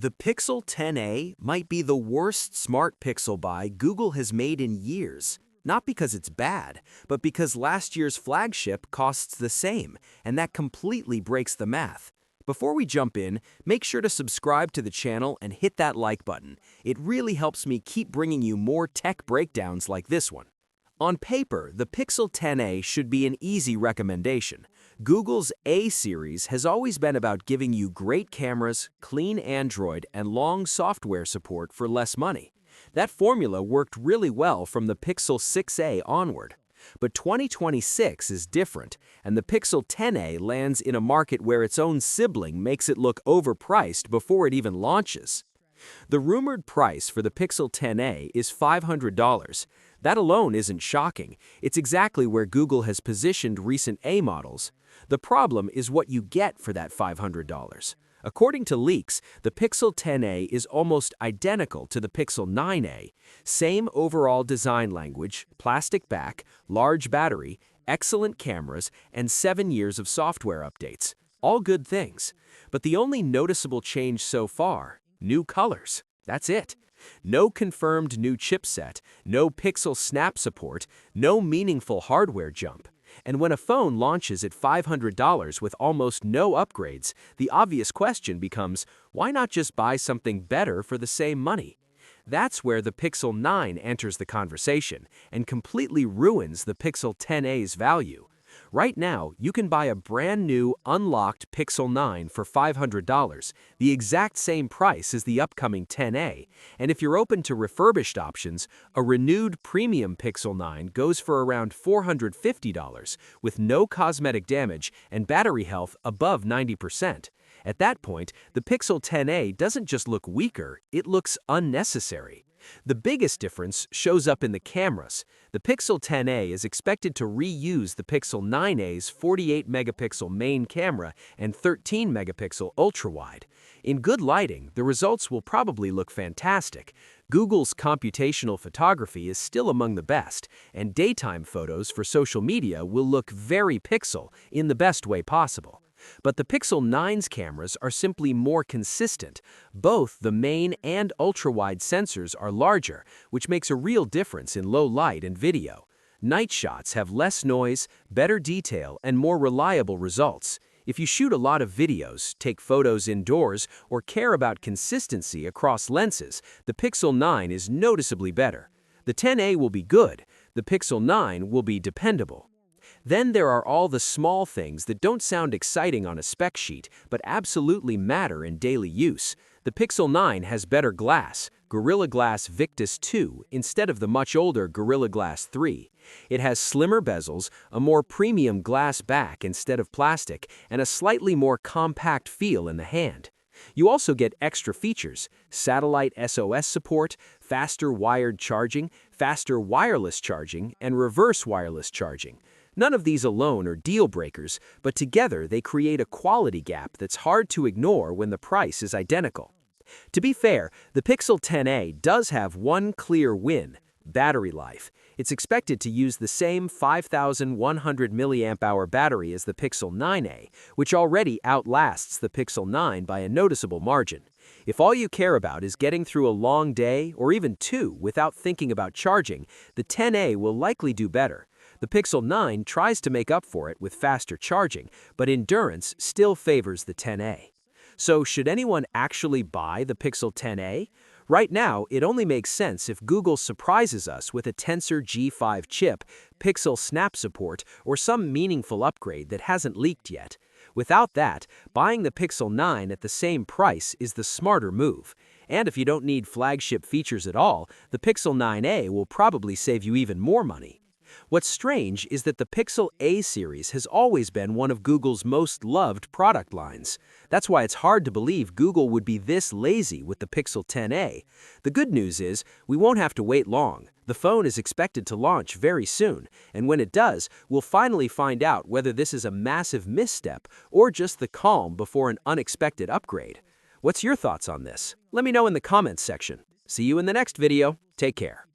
The Pixel 10a might be the worst smart Pixel buy Google has made in years. Not because it's bad, but because last year's flagship costs the same, and that completely breaks the math. Before we jump in, make sure to subscribe to the channel and hit that like button. It really helps me keep bringing you more tech breakdowns like this one. On paper, the Pixel 10a should be an easy recommendation. Google's A series has always been about giving you great cameras, clean Android, and long software support for less money. That formula worked really well from the Pixel 6a onward. But 2026 is different, and the Pixel 10a lands in a market where its own sibling makes it look overpriced before it even launches. The rumored price for the Pixel 10a is $500. That alone isn't shocking. It's exactly where Google has positioned recent A models. The problem is what you get for that $500. According to leaks, the Pixel 10a is almost identical to the Pixel 9a. Same overall design language, plastic back, large battery, excellent cameras, and 7 years of software updates. All good things. But the only noticeable change so far, new colors. That's it. No confirmed new chipset, no Pixel Snap support, no meaningful hardware jump. And when a phone launches at $500 with almost no upgrades, the obvious question becomes, why not just buy something better for the same money? That's where the Pixel 9 enters the conversation and completely ruins the Pixel 10a's value. Right now, you can buy a brand new, unlocked Pixel 9 for $500, the exact same price as the upcoming 10a. And if you're open to refurbished options, a renewed premium Pixel 9 goes for around $450, with no cosmetic damage and battery health above 90%. At that point, the Pixel 10a doesn't just look weaker, it looks unnecessary. The biggest difference shows up in the cameras. The Pixel 10a is expected to reuse the Pixel 9a's 48-megapixel main camera and 13-megapixel ultra-wide. In good lighting, the results will probably look fantastic. Google's computational photography is still among the best, and daytime photos for social media will look very Pixel in the best way possible. But the Pixel 9's cameras are simply more consistent. Both the main and ultra-wide sensors are larger, which makes a real difference in low light and video. Night shots have less noise, better detail, and more reliable results. If you shoot a lot of videos, take photos indoors, or care about consistency across lenses, the Pixel 9 is noticeably better. The 10a will be good, the Pixel 9 will be dependable. Then there are all the small things that don't sound exciting on a spec sheet, but absolutely matter in daily use. The Pixel 9 has better glass, Gorilla Glass Victus 2, instead of the much older Gorilla Glass 3. It has slimmer bezels, a more premium glass back instead of plastic, and a slightly more compact feel in the hand. You also get extra features: satellite SOS support, faster wired charging, faster wireless charging, and reverse wireless charging. None of these alone are deal breakers, but together they create a quality gap that's hard to ignore when the price is identical. To be fair, the Pixel 10a does have one clear win: battery life. It's expected to use the same 5,100 mAh battery as the Pixel 9a, which already outlasts the Pixel 9 by a noticeable margin. If all you care about is getting through a long day or even two without thinking about charging, the 10a will likely do better. The Pixel 9 tries to make up for it with faster charging, but endurance still favors the 10a. So should anyone actually buy the Pixel 10a? Right now, it only makes sense if Google surprises us with a Tensor G5 chip, Pixel Snap support, or some meaningful upgrade that hasn't leaked yet. Without that, buying the Pixel 9 at the same price is the smarter move. And if you don't need flagship features at all, the Pixel 9a will probably save you even more money. What's strange is that the Pixel A series has always been one of Google's most loved product lines. That's why it's hard to believe Google would be this lazy with the Pixel 10a. The good news is, we won't have to wait long. The phone is expected to launch very soon, and when it does, we'll finally find out whether this is a massive misstep or just the calm before an unexpected upgrade. What's your thoughts on this? Let me know in the comments section. See you in the next video. Take care.